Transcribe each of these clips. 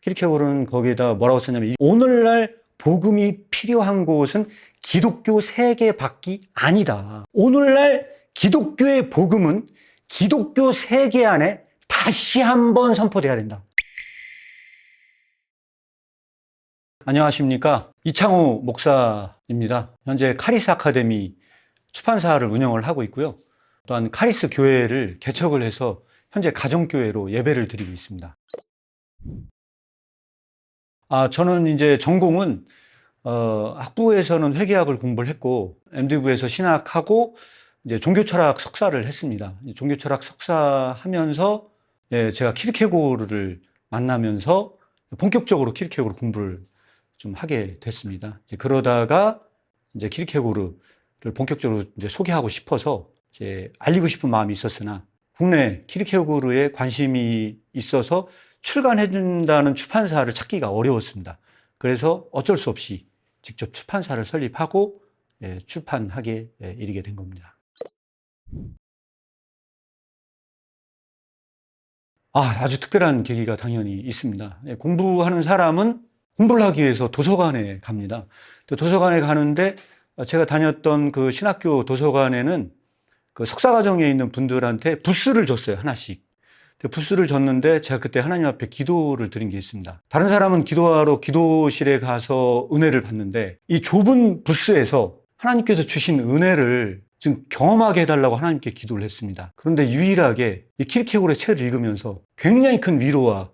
키르케고르는 거기에다 뭐라고 썼냐면, 오늘날 복음이 필요한 곳은 기독교 세계밖이 아니다. 오늘날 기독교의 복음은 기독교 세계 안에 다시 한번 선포돼야 된다. 안녕하십니까, 이창호 목사입니다. 현재 카리스 아카데미出版사를 운영을 하고 있고요. 또한 카리스 교회를 개척을 해서 현재 가정교회로 예배를 드리고 있습니다. 저는 이제 전공은 학부에서는 회계학을 공부를 했고, MD부에서 신학하고 이제 종교철학 석사를 했습니다. 종교철학 석사 하면서 제가 키르케고르를 만나면서 본격적으로 키르케고르 공부를 좀 하게 됐습니다. 그러다가 이제 키르케고르를 본격적으로 이제 소개하고 싶어서 이제 알리고 싶은 마음이 있었으나, 국내 키르케고르에 관심이 있어서 출간해준다는 출판사를 찾기가 어려웠습니다. 그래서 어쩔 수 없이 직접 출판사를 설립하고 출판하게 이르게 된 겁니다. 아주 특별한 계기가 당연히 있습니다. 공부하는 사람은 공부를 하기 위해서 도서관에 갑니다. 도서관에 가는데, 제가 다녔던 그 신학교 도서관에는 그 석사과정에 있는 분들한테 부스를 줬어요, 하나씩. 부스를 줬는데 제가 그때 하나님 앞에 기도를 드린 게 있습니다. 다른 사람은 기도하러 기도실에 가서 은혜를 받는데, 이 좁은 부스에서 하나님께서 주신 은혜를 지금 경험하게 해달라고 하나님께 기도를 했습니다. 그런데 유일하게 이 키르케고르의 책을 읽으면서 굉장히 큰 위로와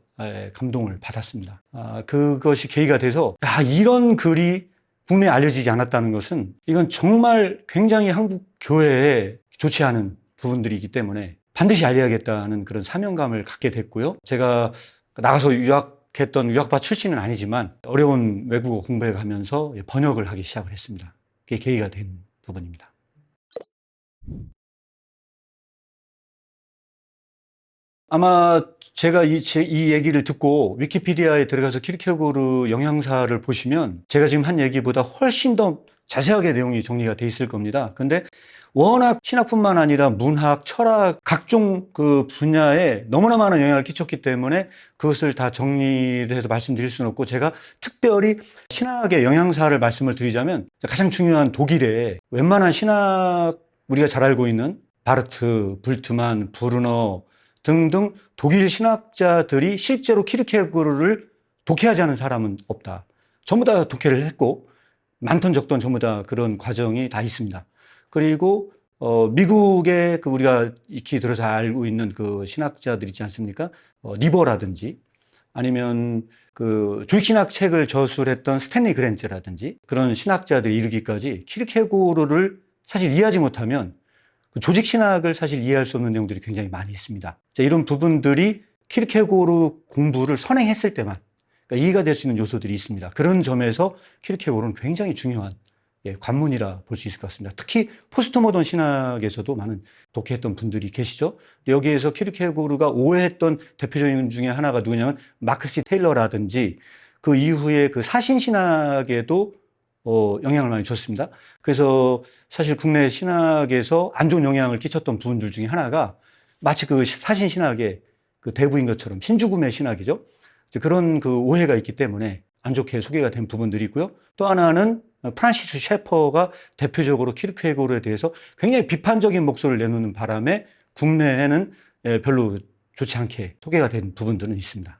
감동을 받았습니다. 그것이 계기가 돼서, 이런 글이 국내에 알려지지 않았다는 것은 이건 정말 굉장히 한국 교회에 좋지 않은 부분들이기 때문에 반드시 알려야겠다는 그런 사명감을 갖게 됐고요. 제가 나가서 유학했던 유학파 출신은 아니지만 어려운 외국어 공부해 가면서 번역을 하기 시작을 했습니다. 그게 계기가 된 부분입니다. 아마 제가 이 얘기를 듣고 위키피디아에 들어가서 키르케고르 영향사를 보시면 제가 지금 한 얘기보다 훨씬 더 자세하게 내용이 정리가 돼 있을 겁니다. 근데 워낙 신학뿐만 아니라 문학, 철학, 각종 그 분야에 너무나 많은 영향을 끼쳤기 때문에 그것을 다 정리를 해서 말씀드릴 수는 없고, 제가 특별히 신학의 영향사를 말씀을 드리자면, 가장 중요한 독일의 웬만한 신학, 우리가 잘 알고 있는 바르트, 불트만, 브루너 등등 독일 신학자들이 실제로 키르케고르를 독해하지 않은 사람은 없다. 전부 다 독해를 했고, 많던 적던 전부 다 그런 과정이 다 있습니다. 그리고 미국의 그 우리가 익히 들어서 알고 있는 그 신학자들 있지 않습니까? 리버라든지, 아니면 그 조직신학 책을 저술했던 스탠리 그랜츠라든지, 그런 신학자들이 이르기까지 키르케고르를 사실 이해하지 못하면 그 조직신학을 사실 이해할 수 없는 내용들이 굉장히 많이 있습니다. 이런 부분들이 키르케고르 공부를 선행했을 때만 이해가 될 수 있는 요소들이 있습니다. 그런 점에서 키르케고르는 굉장히 중요한 관문이라 볼 수 있을 것 같습니다. 특히 포스트 모던 신학에서도 많은 독해했던 분들이 계시죠. 여기에서 키르케고르가 오해했던 대표적인 중에 하나가 누구냐면 마크시 테일러라든지, 그 이후에 그 사신신학에도 영향을 많이 줬습니다. 그래서 사실 국내 신학에서 안 좋은 영향을 끼쳤던 부분들 중에 하나가 마치 그 사신신학의 그 대부인 것처럼 신주금의 신학이죠. 그런 그 오해가 있기 때문에 안 좋게 소개가 된 부분들이 있고요. 또 하나는 프란시스 셰퍼가 대표적으로 키르케고르에 대해서 굉장히 비판적인 목소리를 내놓는 바람에 국내에는 별로 좋지 않게 소개가 된 부분들은 있습니다.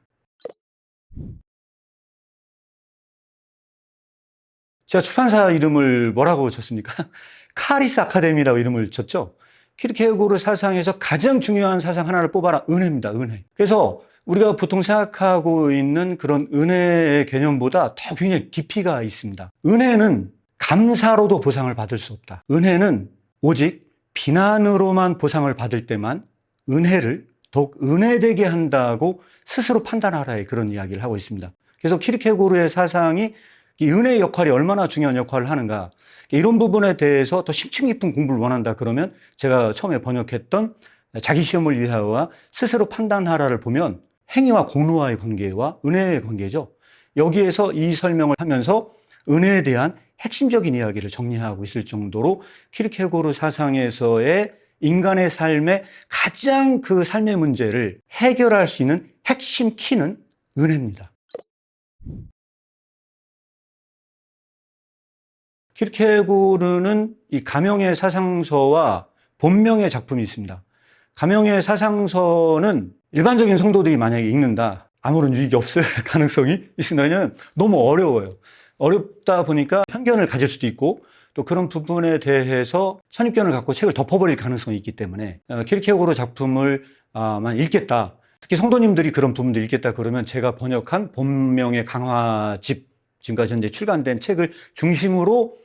제가 출판사 이름을 뭐라고 쳤습니까? 카리스 아카데미라고 이름을 쳤죠. 키르케고르 사상에서 가장 중요한 사상 하나를 뽑아라. 은혜입니다. 은혜. 그래서 우리가 보통 생각하고 있는 그런 은혜의 개념보다 더 굉장히 깊이가 있습니다. 은혜는 감사로도 보상을 받을 수 없다. 은혜는 오직 비난으로만 보상을 받을 때만 은혜를 더욱 은혜되게 한다고 스스로 판단하라의 그런 이야기를 하고 있습니다. 그래서 키르케고르의 사상이 이 은혜의 역할이 얼마나 중요한 역할을 하는가, 이런 부분에 대해서 더 심층 깊은 공부를 원한다 그러면 제가 처음에 번역했던 자기 시험을 위하여와 스스로 판단하라를 보면 행위와 공로와의 관계와 은혜의 관계죠. 여기에서 이 설명을 하면서 은혜에 대한 핵심적인 이야기를 정리하고 있을 정도로 키르케고르 사상에서의 인간의 삶의 가장 그 삶의 문제를 해결할 수 있는 핵심 키는 은혜입니다. 키르케고르는 이 가명의 사상서와 본명의 작품이 있습니다. 가명의 사상서는 일반적인 성도들이 만약에 읽는다, 아무런 유익이 없을 가능성이 있습니다. 왜냐하면 너무 어려워요. 어렵다 보니까 편견을 가질 수도 있고 또 그런 부분에 대해서 선입견을 갖고 책을 덮어버릴 가능성이 있기 때문에 키르케고르 작품을 만 읽겠다, 특히 성도님들이 그런 부분들 읽겠다 그러면 제가 번역한 본명의 강화집, 지금까지 현재 출간된 책을 중심으로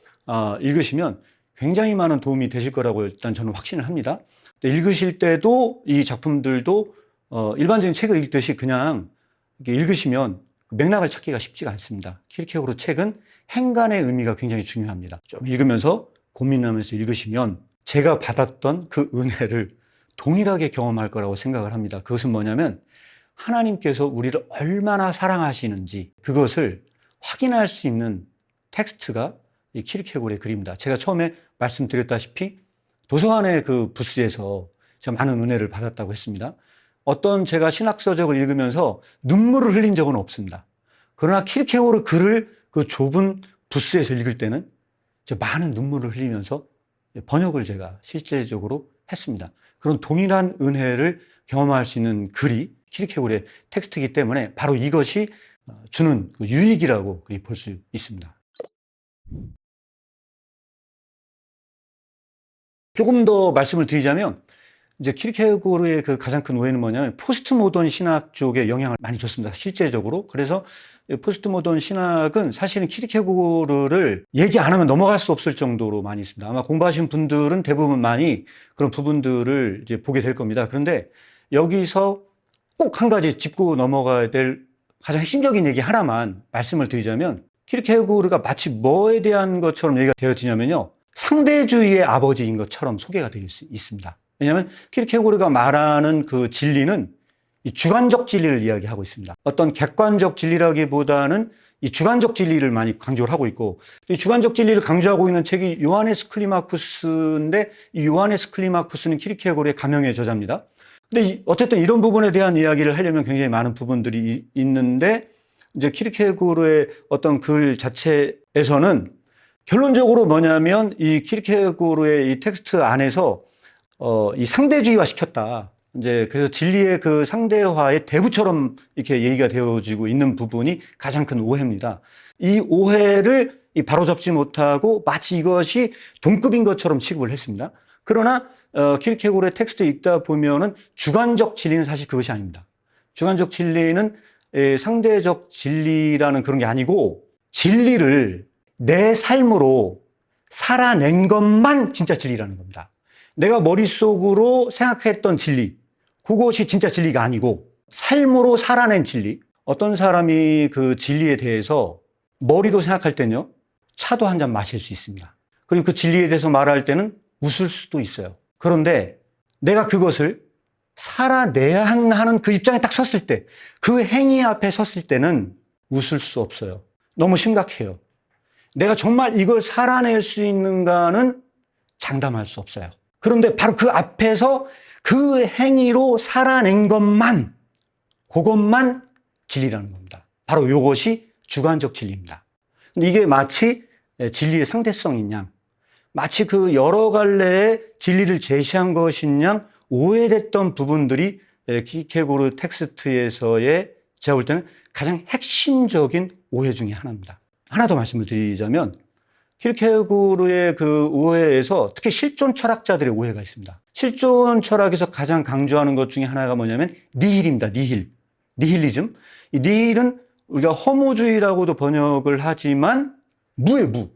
읽으시면 굉장히 많은 도움이 되실 거라고 일단 저는 확신을 합니다. 읽으실 때도 이 작품들도 일반적인 책을 읽듯이 그냥 이렇게 읽으시면 맥락을 찾기가 쉽지가 않습니다. 키르케고르 책은 행간의 의미가 굉장히 중요합니다. 좀 읽으면서 고민하면서 읽으시면 제가 받았던 그 은혜를 동일하게 경험할 거라고 생각을 합니다. 그것은 뭐냐면 하나님께서 우리를 얼마나 사랑하시는지 그것을 확인할 수 있는 텍스트가 이 키르케고르의 글입니다. 제가 처음에 말씀드렸다시피 도서관의 그 부스에서 제가 많은 은혜를 받았다고 했습니다. 어떤 제가 신학서적을 읽으면서 눈물을 흘린 적은 없습니다. 그러나 키르케고르 글을 그 좁은 부스에서 읽을 때는 많은 눈물을 흘리면서 번역을 제가 실제적으로 했습니다. 그런 동일한 은혜를 경험할 수 있는 글이 키르케고르의 텍스트이기 때문에 바로 이것이 주는 유익이라고 볼 수 있습니다. 조금 더 말씀을 드리자면 이제 키르케고르의 그 가장 큰 오해는 뭐냐면 포스트 모던 신학 쪽에 영향을 많이 줬습니다. 실제적으로. 그래서 포스트 모던 신학은 사실은 키르케고르를 얘기 안 하면 넘어갈 수 없을 정도로 많이 있습니다. 아마 공부하신 분들은 대부분 많이 그런 부분들을 이제 보게 될 겁니다. 그런데 여기서 꼭 한 가지 짚고 넘어가야 될 가장 핵심적인 얘기 하나만 말씀을 드리자면 키르케고르가 마치 뭐에 대한 것처럼 얘기가 되어지냐면요. 상대주의의 아버지인 것처럼 소개가 되어 있습니다. 왜냐하면 키르케고르가 말하는 그 진리는 이 주관적 진리를 이야기하고 있습니다. 어떤 객관적 진리라기보다는 이 주관적 진리를 많이 강조를 하고 있고, 이 주관적 진리를 강조하고 있는 책이 요하네스 클리마쿠스인데, 이 요하네스 클리마쿠스는 키르케고르의 가명의 저자입니다. 근데 어쨌든 이런 부분에 대한 이야기를 하려면 굉장히 많은 부분들이 있는데, 이제 키르케고르의 어떤 글 자체에서는 결론적으로 뭐냐면 이 키르케고르의 이 텍스트 안에서 이 상대주의화 시켰다. 이제 그래서 진리의 그 상대화의 대부처럼 이렇게 얘기가 되어지고 있는 부분이 가장 큰 오해입니다. 이 오해를 바로잡지 못하고 마치 이것이 동급인 것처럼 취급을 했습니다. 그러나 키르케고르의 텍스트 읽다 보면은 주관적 진리는 사실 그것이 아닙니다. 주관적 진리는 상대적 진리라는 그런 게 아니고 진리를 내 삶으로 살아낸 것만 진짜 진리라는 겁니다. 내가 머릿속으로 생각했던 진리, 그것이 진짜 진리가 아니고 삶으로 살아낸 진리. 어떤 사람이 그 진리에 대해서 머리로 생각할 때는요, 차도 한 잔 마실 수 있습니다. 그리고 그 진리에 대해서 말할 때는 웃을 수도 있어요. 그런데 내가 그것을 살아내야 하는 그 입장에 딱 섰을 때, 그 행위 앞에 섰을 때는 웃을 수 없어요. 너무 심각해요. 내가 정말 이걸 살아낼 수 있는가는 장담할 수 없어요. 그런데 바로 그 앞에서 그 행위로 살아낸 것만, 그것만 진리라는 겁니다. 바로 이것이 주관적 진리입니다. 근데 이게 마치 진리의 상대성인 양, 마치 그 여러 갈래의 진리를 제시한 것인 양 오해됐던 부분들이 키르케고르 텍스트에서의 제가 볼 때는 가장 핵심적인 오해 중에 하나입니다. 하나 더 말씀을 드리자면 키르케고르의 그 오해에서 특히 실존 철학자들의 오해가 있습니다. 실존 철학에서 가장 강조하는 것 중에 하나가 뭐냐면 니힐입니다. 니힐리즘. 이 니힐은 우리가 허무주의라고도 번역을 하지만 무예요, 무.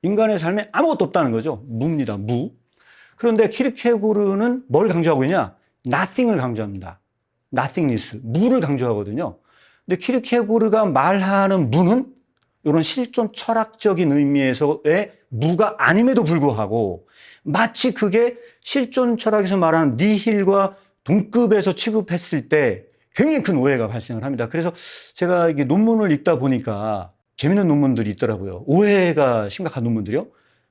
인간의 삶에 아무것도 없다는 거죠. 무입니다. 무. 그런데 키르케고르는 뭘 강조하고 있냐? nothing을 강조합니다. nothingness, 무를 강조하거든요. 근데 키르케고르가 말하는 무는 이런 실존 철학적인 의미에서의 무가 아님에도 불구하고 마치 그게 실존 철학에서 말하는 니힐과 동급에서 취급했을 때 굉장히 큰 오해가 발생을 합니다. 그래서 제가 이게 논문을 읽다 보니까 재밌는 논문들이 있더라고요. 오해가 심각한 논문들이요.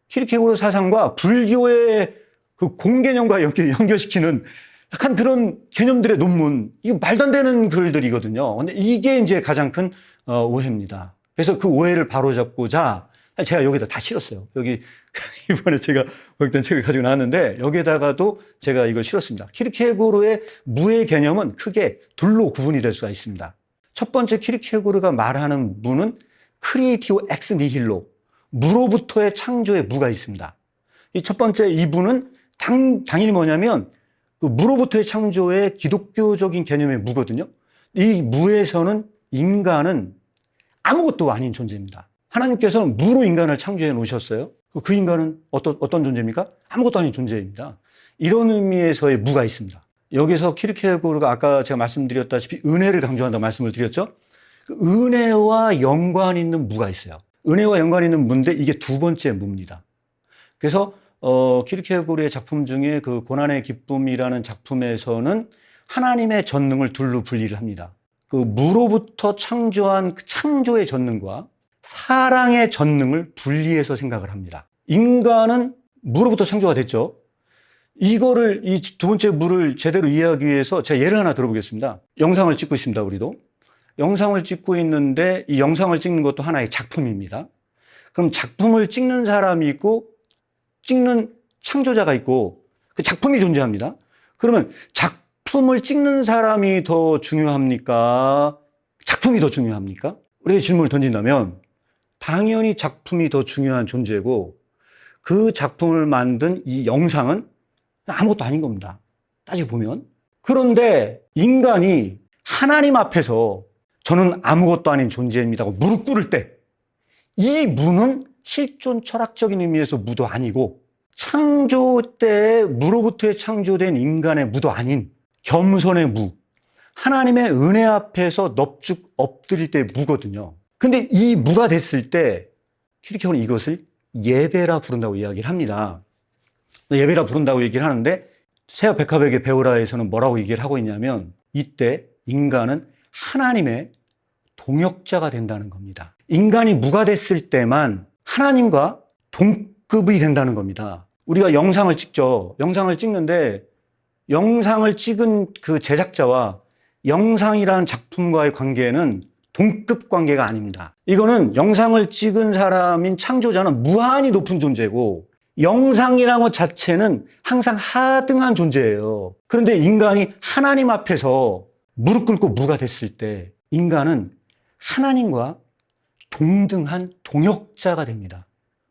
키르케고르 사상과 불교의 그 공개념과 연결시키는 약간 그런 개념들의 논문, 이거 말도 안 되는 글들이거든요. 근데 이게 이제 가장 큰 오해입니다. 그래서 그 오해를 바로잡고자 제가 여기다 다 실었어요. 여기 이번에 제가 어떤 책을 가지고 나왔는데 여기에다가도 제가 이걸 실었습니다. 키르케고르의 무의 개념은 크게 둘로 구분이 될 수가 있습니다. 첫 번째 키르케고르가 말하는 무는 크리에이티오 엑스 니힐로, 무로부터의 창조의 무가 있습니다. 이 첫 번째 이 무는 당연히 뭐냐면 그 무로부터의 창조의 기독교적인 개념의 무거든요. 이 무에서는 인간은 아무것도 아닌 존재입니다. 하나님께서는 무로 인간을 창조해 놓으셨어요. 그 인간은 어떤 존재입니까? 아무것도 아닌 존재입니다. 이런 의미에서의 무가 있습니다. 여기서 키르케고르가 아까 제가 말씀드렸다시피 은혜를 강조한다고 말씀을 드렸죠. 그 은혜와 연관 있는 무가 있어요. 은혜와 연관 있는 무인데 이게 두 번째 무입니다. 그래서 키르케고르의 작품 중에 그 고난의 기쁨이라는 작품에서는 하나님의 전능을 둘로 분리를 합니다. 그 무로부터 창조한 그 창조의 전능과 사랑의 전능을 분리해서 생각을 합니다. 인간은 무로부터 창조가 됐죠. 이거를 이 두 번째 무를 제대로 이해하기 위해서 제가 예를 하나 들어보겠습니다. 영상을 찍고 있습니다. 우리도 영상을 찍고 있는데 이 영상을 찍는 것도 하나의 작품입니다. 그럼 작품을 찍는 사람이 있고 찍는 창조자가 있고 그 작품이 존재합니다. 그러면 작품을 찍는 사람이 더 중요합니까? 작품이 더 중요합니까? 우리가 질문을 던진다면 당연히 작품이 더 중요한 존재고 그 작품을 만든 이 영상은 아무것도 아닌 겁니다. 따지고 보면. 그런데 인간이 하나님 앞에서 저는 아무것도 아닌 존재입니다고 무릎 꿇을 때 이 무는 실존 철학적인 의미에서 무도 아니고 창조 때 무로부터의 창조된 인간의 무도 아닌 겸손의 무, 하나님의 은혜 앞에서 넙죽 엎드릴 때 무거든요. 근데 이 무가 됐을 때 키르케고르는 이것을 예배라 부른다고 이야기를 합니다. 예배라 부른다고 얘기를 하는데 세와 백합에게 배우라에서는 뭐라고 얘기를 하고 있냐면 이때 인간은 하나님의 동역자가 된다는 겁니다. 인간이 무가 됐을 때만 하나님과 동급이 된다는 겁니다. 우리가 영상을 찍죠. 영상을 찍는데 영상을 찍은 그 제작자와 영상이라는 작품과의 관계는 동급 관계가 아닙니다. 이거는 영상을 찍은 사람인 창조자는 무한히 높은 존재고 영상이라는 것 자체는 항상 하등한 존재예요. 그런데 인간이 하나님 앞에서 무릎 꿇고 무가 됐을 때 인간은 하나님과 동등한 동역자가 됩니다.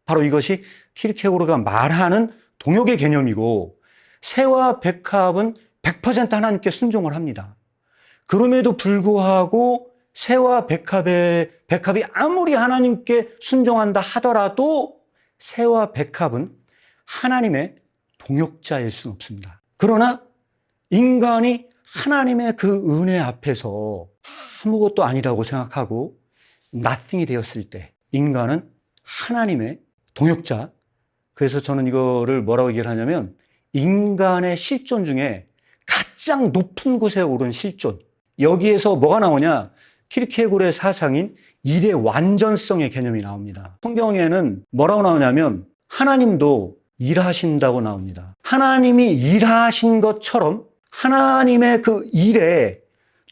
바로 이것이 키르케고르가 말하는 동역의 개념이고 새와 백합은 100% 하나님께 순종을 합니다. 그럼에도 불구하고 새와 백합이 아무리 하나님께 순종한다 하더라도 새와 백합은 하나님의 동역자일 수는 없습니다. 그러나 인간이 하나님의 그 은혜 앞에서 아무것도 아니라고 생각하고 nothing이 되었을 때 인간은 하나님의 동역자. 그래서 저는 이거를 뭐라고 얘기를 하냐면 인간의 실존 중에 가장 높은 곳에 오른 실존. 여기에서 뭐가 나오냐? 키르케고르의 사상인 일의 완전성의 개념이 나옵니다. 성경에는 뭐라고 나오냐면 하나님도 일하신다고 나옵니다. 하나님이 일하신 것처럼 하나님의 그 일에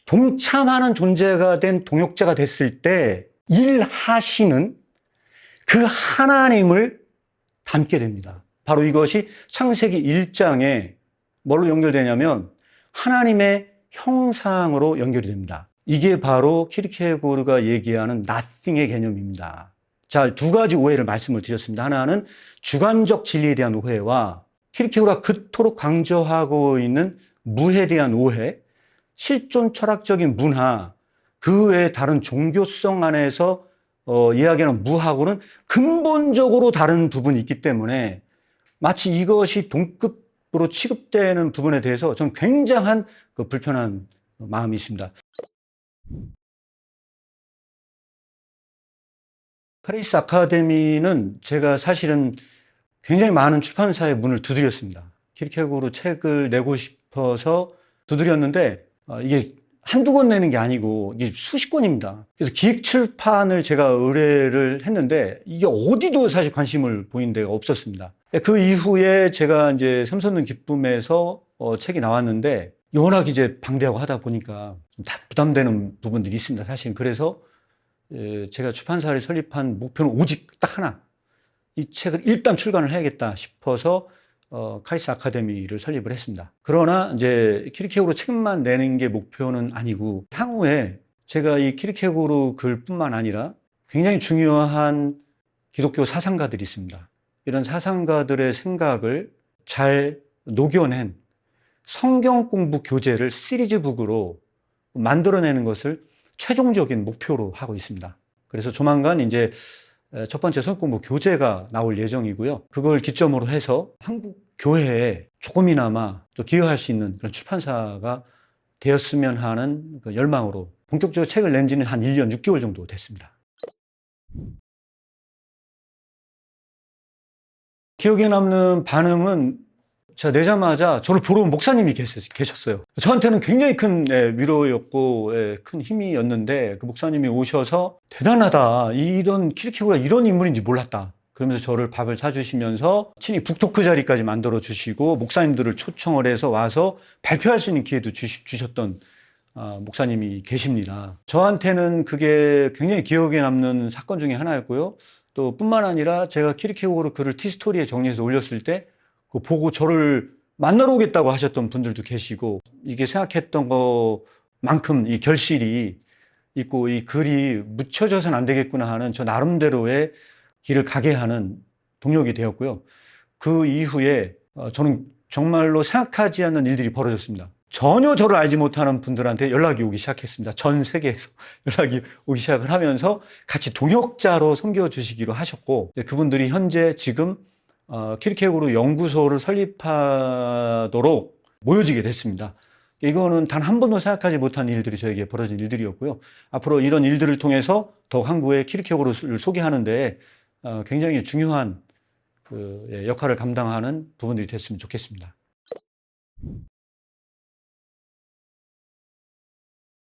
동참하는 존재가 된 동역자가 됐을 때 일하시는 그 하나님을 닮게 됩니다. 바로 이것이 창세기 1장에 뭘로 연결되냐면 하나님의 형상으로 연결이 됩니다. 이게 바로 키르케고르가 얘기하는 nothing의 개념입니다. 자, 두 가지 오해를 말씀을 드렸습니다. 하나는 주관적 진리에 대한 오해와 키르케고르가 그토록 강조하고 있는 무에 대한 오해, 실존 철학적인 문화, 그 외에 다른 종교성 안에서 이야기하는 무하고는 근본적으로 다른 부분이 있기 때문에 마치 이것이 동급으로 취급되는 부분에 대해서 저는 굉장한 그 불편한 마음이 있습니다. 카레이스 아카데미는 제가 사실은 굉장히 많은 출판사의 문을 두드렸습니다. 키르케고르 책을 내고 싶어서 두드렸는데 이게 한두 권 내는 게 아니고 이게 수십 권입니다. 그래서 기획 출판을 제가 의뢰를 했는데 이게 어디도 사실 관심을 보인 데가 없었습니다. 그 이후에 제가 이제 샘솟는 기쁨에서 책이 나왔는데 워낙 이제 방대하고 하다 보니까 다 부담되는 부분들이 있습니다. 사실 그래서 제가 출판사를 설립한 목표는 오직 딱 하나. 이 책을 일단 출간을 해야겠다 싶어서 카리스 아카데미를 설립을 했습니다. 그러나 이제 키르케고르 책만 내는 게 목표는 아니고 향후에 제가 이 키르케고르 글뿐만 아니라 굉장히 중요한 기독교 사상가들이 있습니다. 이런 사상가들의 생각을 잘 녹여낸 성경 공부 교재를 시리즈북으로 만들어내는 것을 최종적인 목표로 하고 있습니다. 그래서 조만간 이제 첫 번째 성경 공부 교재가 나올 예정이고요. 그걸 기점으로 해서 한국 교회에 조금이나마 또 기여할 수 있는 그런 출판사가 되었으면 하는 그 열망으로 본격적으로 책을 낸 지는 한 1년 6개월 정도 됐습니다. 기억에 남는 반응은 제가 내자마자 저를 보러 온 목사님이 계셨어요. 저한테는 굉장히 큰 위로였고 큰 힘이었는데 그 목사님이 오셔서 대단하다. 이런 키르케고르가 이런 인물인지 몰랐다. 그러면서 저를 밥을 사주시면서 친히 북토크 자리까지 만들어 주시고 목사님들을 초청을 해서 와서 발표할 수 있는 기회도 주셨던 목사님이 계십니다. 저한테는 그게 굉장히 기억에 남는 사건 중에 하나였고요. 또 뿐만 아니라 제가 키르케고르 글을 티스토리에 정리해서 올렸을 때 그 보고 저를 만나러 오겠다고 하셨던 분들도 계시고 이게 생각했던 것만큼 이 결실이 있고 이 글이 묻혀져서는 안 되겠구나 하는 저 나름대로의 길을 가게 하는 동력이 되었고요. 그 이후에 저는 정말로 생각하지 않는 일들이 벌어졌습니다. 전혀 저를 알지 못하는 분들한테 연락이 오기 시작했습니다. 전 세계에서 연락이 오기 시작을 하면서 같이 동역자로 섬겨주시기로 하셨고 그분들이 현재 지금 키르케고르 연구소를 설립하도록 모여지게 됐습니다. 이거는 단 한 번도 생각하지 못한 일들이 저에게 벌어진 일들이었고요. 앞으로 이런 일들을 통해서 더욱 한국의 키르케고르를 소개하는데 굉장히 중요한 역할을 감당하는 부분들이 됐으면 좋겠습니다.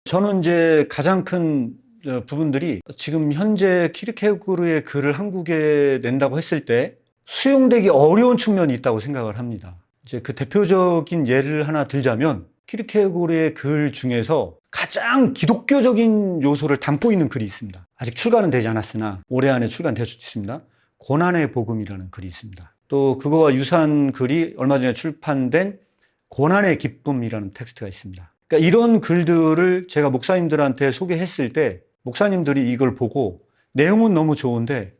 저는 이제 가장 큰 부분들이 지금 현재 키르케고르의 글을 한국에 낸다고 했을 때 수용되기 어려운 측면이 있다고 생각을 합니다. 이제 그 대표적인 예를 하나 들자면 키르케고르의 글 중에서 가장 기독교적인 요소를 담고 있는 글이 있습니다. 아직 출간은 되지 않았으나 올해 안에 출간될 수도 있습니다. 고난의 복음이라는 글이 있습니다. 또 그거와 유사한 글이 얼마 전에 출판된 고난의 기쁨이라는 텍스트가 있습니다. 그러니까 이런 글들을 제가 목사님들한테 소개했을 때 목사님들이 이걸 보고 내용은 너무 좋은데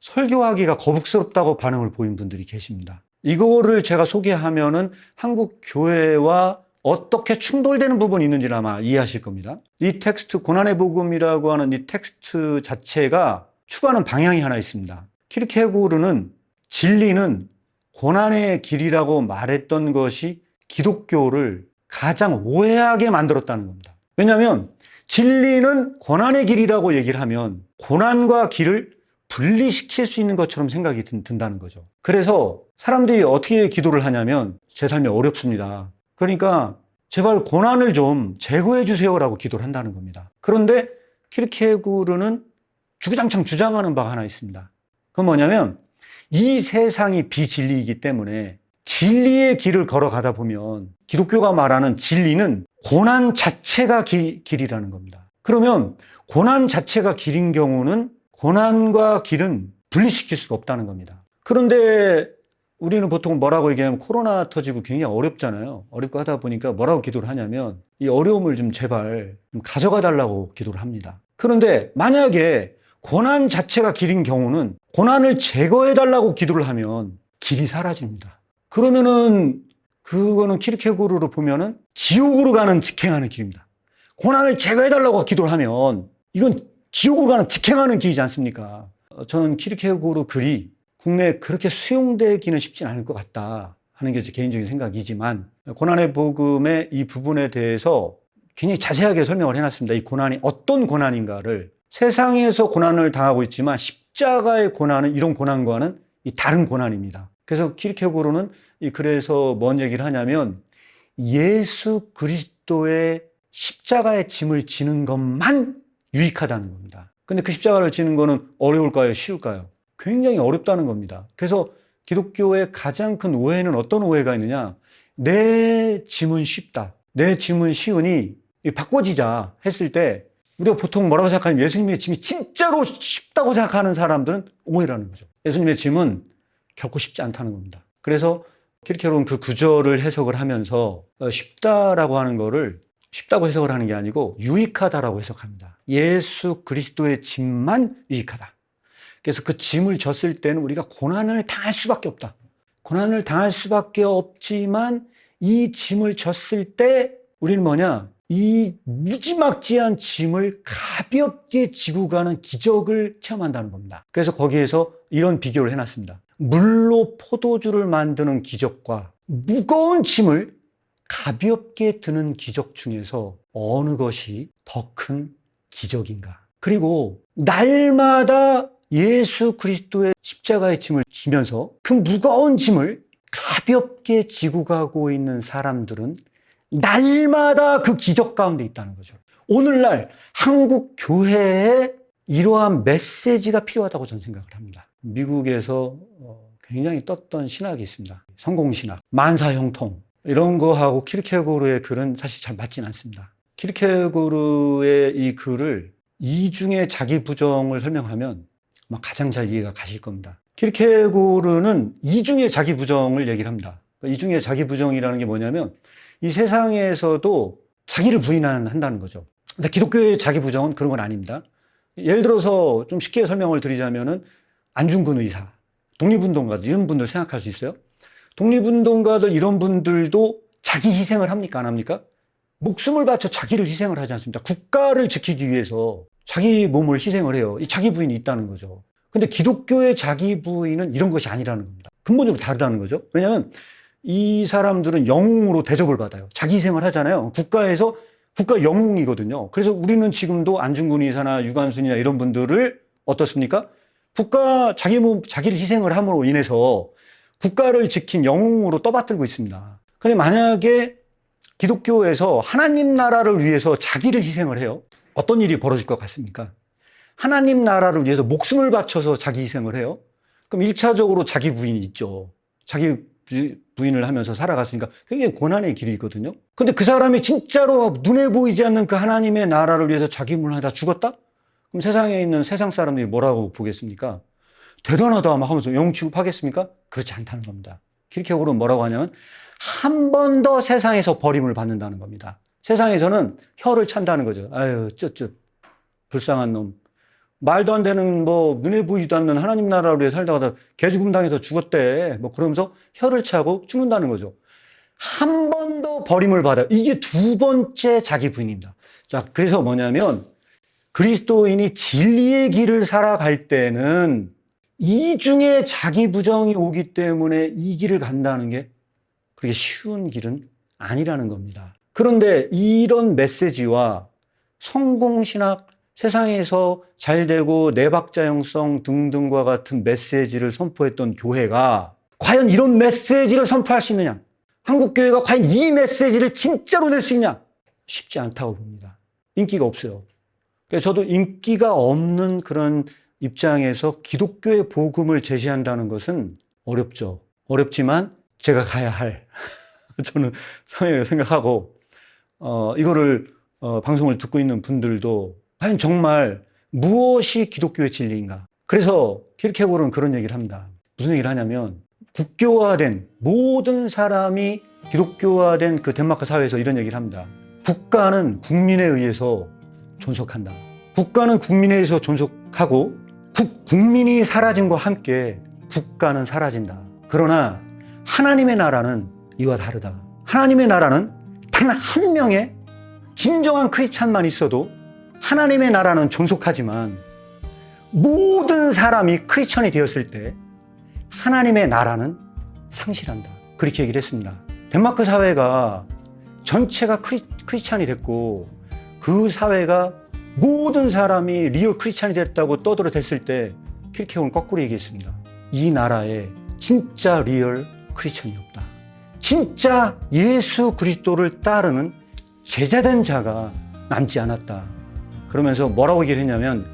설교하기가 거북스럽다고 반응을 보인 분들이 계십니다. 이거를 제가 소개하면은 한국 교회와 어떻게 충돌되는 부분이 있는지를 아마 이해하실 겁니다. 이 텍스트, 고난의 복음이라고 하는 이 텍스트 자체가 추구하는 방향이 하나 있습니다. 키르케고르는 진리는 고난의 길이라고 말했던 것이 기독교를 가장 오해하게 만들었다는 겁니다. 왜냐하면 진리는 고난의 길이라고 얘기를 하면 고난과 길을 분리시킬 수 있는 것처럼 생각이 든다는 거죠. 그래서 사람들이 어떻게 기도를 하냐면 제 삶이 어렵습니다. 그러니까 제발 고난을 좀 제거해 주세요라고 기도를 한다는 겁니다. 그런데 키르케고르는 주구장창 주장하는 바가 하나 있습니다. 그건 뭐냐면 이 세상이 비진리이기 때문에 진리의 길을 걸어가다 보면 기독교가 말하는 진리는 고난 자체가 길이라는 겁니다. 그러면 고난 자체가 길인 경우는 고난과 길은 분리시킬 수가 없다는 겁니다. 그런데 우리는 보통 뭐라고 얘기하면 코로나 터지고 굉장히 어렵잖아요. 어렵고 하다 보니까 뭐라고 기도를 하냐면 이 어려움을 좀 제발 좀 가져가 달라고 기도를 합니다. 그런데 만약에 고난 자체가 길인 경우는 고난을 제거해 달라고 기도를 하면 길이 사라집니다. 그러면은 그거는 키르케고르로 보면은 지옥으로 가는 직행하는 길입니다. 고난을 제거해 달라고 기도를 하면 이건 지옥으로 가는 직행하는 길이지 않습니까? 저는 키르케고르 글이 국내에 그렇게 수용되기는 쉽진 않을 것 같다 하는 게 제 개인적인 생각이지만 고난의 복음의 이 부분에 대해서 굉장히 자세하게 설명을 해놨습니다. 이 고난이 어떤 고난인가를 세상에서 고난을 당하고 있지만 십자가의 고난은 이런 고난과는 다른 고난입니다. 그래서 키르케고르는 이 글에서 뭔 얘기를 하냐면 예수 그리스도의 십자가의 짐을 지는 것만 유익하다는 겁니다. 근데 그 십자가를 지는 거는 어려울까요? 쉬울까요? 굉장히 어렵다는 겁니다. 그래서 기독교의 가장 큰 오해는 어떤 오해가 있느냐? 내 짐은 쉽다. 내 짐은 쉬우니 바꿔지자 했을 때 우리가 보통 뭐라고 생각하냐면 예수님의 짐이 진짜로 쉽다고 생각하는 사람들은 오해라는 거죠. 예수님의 짐은 결코 쉽지 않다는 겁니다. 그래서 키르케고르는 그 구절을 해석을 하면서 쉽다라고 하는 거를 쉽다고 해석을 하는 게 아니고 유익하다라고 해석합니다. 예수 그리스도의 짐만 유익하다. 그래서 그 짐을 졌을 때는 우리가 고난을 당할 수밖에 없다. 고난을 당할 수밖에 없지만 이 짐을 졌을 때 우리는 뭐냐? 이 무지막지한 짐을 가볍게 지고 가는 기적을 체험한다는 겁니다. 그래서 거기에서 이런 비교를 해놨습니다. 물로 포도주를 만드는 기적과 무거운 짐을 가볍게 드는 기적 중에서 어느 것이 더 큰 기적인가? 그리고 날마다 예수 그리스도의 십자가의 짐을 지면서 그 무거운 짐을 가볍게 지고 가고 있는 사람들은 날마다 그 기적 가운데 있다는 거죠. 오늘날 한국 교회에 이러한 메시지가 필요하다고 저는 생각을 합니다. 미국에서 굉장히 떴던 신학이 있습니다. 성공신학, 만사형통 이런 거하고 키르케고르의 글은 사실 잘 맞진 않습니다. 키르케고르의 이 글을 이중의 자기 부정을 설명하면 아마 가장 잘 이해가 가실 겁니다. 키르케고르는 이중의 자기 부정을 얘기를 합니다. 이중의 자기 부정이라는 게 뭐냐면 이 세상에서도 자기를 부인한다는 거죠. 근데 기독교의 자기 부정은 그런 건 아닙니다. 예를 들어서 좀 쉽게 설명을 드리자면은 안중근 의사, 독립운동가들 이런 분들 생각할 수 있어요. 독립운동가들 이런 분들도 자기 희생을 합니까? 안 합니까? 목숨을 바쳐 자기를 희생을 하지 않습니다. 국가를 지키기 위해서 자기 몸을 희생을 해요. 이 자기 부인이 있다는 거죠. 근데 기독교의 자기 부인은 이런 것이 아니라는 겁니다. 근본적으로 다르다는 거죠. 왜냐하면 이 사람들은 영웅으로 대접을 받아요. 자기 희생을 하잖아요. 국가에서 국가 영웅이거든요. 그래서 우리는 지금도 안중근 의사나 유관순이나 이런 분들을 어떻습니까? 국가 자기를 희생을 함으로 인해서 국가를 지킨 영웅으로 떠받들고 있습니다. 근데 만약에 기독교에서 하나님 나라를 위해서 자기를 희생을 해요. 어떤 일이 벌어질 것 같습니까? 하나님 나라를 위해서 목숨을 바쳐서 자기 희생을 해요. 그럼 1차적으로 자기 부인이 있죠. 자기 부인을 하면서 살아갔으니까 굉장히 고난의 길이 있거든요. 근데 그 사람이 진짜로 눈에 보이지 않는 그 하나님의 나라를 위해서 자기 몸을 하다 죽었다? 그럼 세상에 있는 세상 사람들이 뭐라고 보겠습니까? 대단하다 막 하면서 영웅 취급하겠습니까? 그렇지 않다는 겁니다. 키르케고르는 뭐라고 하냐면 한 번 더 세상에서 버림을 받는다는 겁니다. 세상에서는 혀를 찬다는 거죠. 아유, 불쌍한 놈. 말도 안 되는 눈에 보이지도 않는 하나님 나라를 위해 살다가 개죽음 당해서 죽었대. 그러면서 혀를 차고 죽는다는 거죠. 한 번 더 버림을 받아요. 이게 두 번째 자기 부인입니다. 자, 그래서 뭐냐면 그리스도인이 진리의 길을 살아갈 때는 이중에 자기 부정이 오기 때문에 이 길을 간다는 게 그렇게 쉬운 길은 아니라는 겁니다. 그런데 이런 메시지와 성공신학, 세상에서 잘되고 내박자형성 등등과 같은 메시지를 선포했던 교회가 과연 이런 메시지를 선포할 수 있느냐? 한국교회가 과연 이 메시지를 진짜로 낼 수 있냐? 쉽지 않다고 봅니다. 인기가 없어요. 그래서 저도 인기가 없는 그런 입장에서 기독교의 복음을 제시한다는 것은 어렵죠. 어렵지만 제가 가야 할 저는 사명이라고 생각하고 이거를 방송을 듣고 있는 분들도 과연 정말 무엇이 기독교의 진리인가? 그래서 키르케고르는 그런 얘기를 합니다. 무슨 얘기를 하냐면 국교화된 모든 사람이 기독교화된 그 덴마크 사회에서 이런 얘기를 합니다. 국가는 국민에 의해서 존속한다. 국가는 국민에 의해서 존속하고 국민이 사라짐과 함께 국가는 사라진다. 그러나 하나님의 나라는 이와 다르다. 하나님의 나라는 단 한 명의 진정한 크리스찬만 있어도 하나님의 나라는 존속하지만 모든 사람이 크리스찬이 되었을 때 하나님의 나라는 상실한다. 그렇게 얘기를 했습니다. 덴마크 사회가 전체가 크리스찬이 됐고 그 사회가 모든 사람이 리얼 크리스찬이 됐다고 떠들어댔을 때 키르케고르는 거꾸로 얘기했습니다. 이 나라에 진짜 리얼 크리스찬이 없다. 진짜 예수 그리스도를 따르는 제자된 자가 남지 않았다. 그러면서 뭐라고 얘기를 했냐면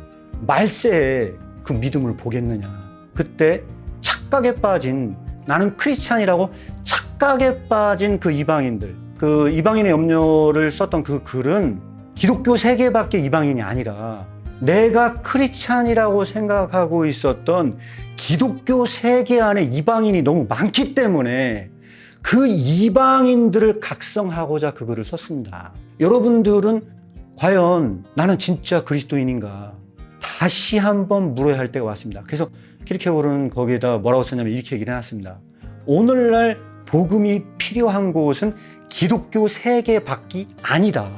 말세에 그 믿음을 보겠느냐. 그때 착각에 빠진 나는 크리스찬이라고 착각에 빠진 그 이방인들, 그 이방인의 염려를 썼던 그 글은 기독교 세계밖에 이방인이 아니라 내가 크리스찬이라고 생각하고 있었던 기독교 세계 안에 이방인이 너무 많기 때문에 그 이방인들을 각성하고자 그 글을 썼습니다. 여러분들은 과연 나는 진짜 그리스도인인가 다시 한번 물어야 할 때가 왔습니다. 그래서 키르케고르는 거기에다 뭐라고 썼냐면 이렇게 얘기를 해놨습니다. 오늘날 복음이 필요한 곳은 기독교 세계 밖이 아니다.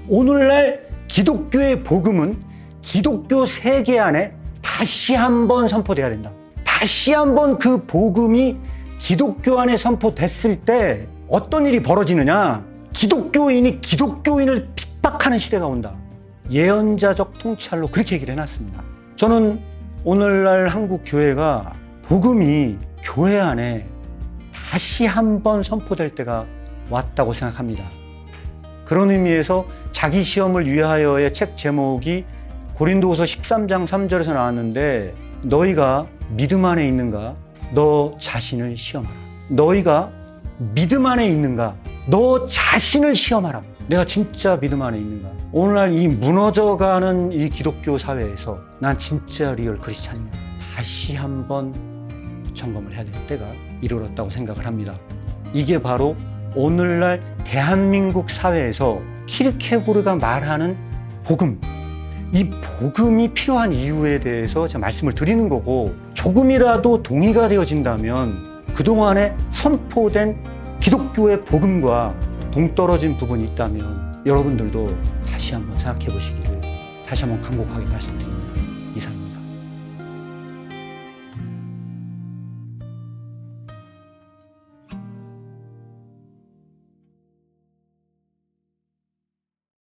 오늘날 기독교의 복음은 기독교 세계 안에 다시 한번 선포돼야 된다. 다시 한번 그 복음이 기독교 안에 선포됐을 때 어떤 일이 벌어지느냐? 기독교인이 기독교인을 핍박하는 시대가 온다. 예언자적 통찰로 그렇게 얘기를 해놨습니다. 저는 오늘날 한국 교회가 복음이 교회 안에 다시 한번 선포될 때가 왔다고 생각합니다. 그런 의미에서 자기 시험을 위하여의 책 제목이 고린도후서 13장 3절에서 나왔는데 너희가 믿음 안에 있는가? 너 자신을 시험하라. 너희가 믿음 안에 있는가? 너 자신을 시험하라. 내가 진짜 믿음 안에 있는가? 오늘날 이 무너져가는 이 기독교 사회에서 난 진짜 리얼 크리스찬인가? 다시 한번 점검을 해야 될 때가 이르렀다고 생각을 합니다. 이게 바로 오늘날 대한민국 사회에서 키르케고르가 말하는 복음, 이 복음이 필요한 이유에 대해서 제가 말씀을 드리는 거고, 조금이라도 동의가 되어진다면 그동안에 선포된 기독교의 복음과 동떨어진 부분이 있다면 여러분들도 다시 한번 생각해 보시기를 다시 한번 간곡하게 말씀드립니다. 이상입니다.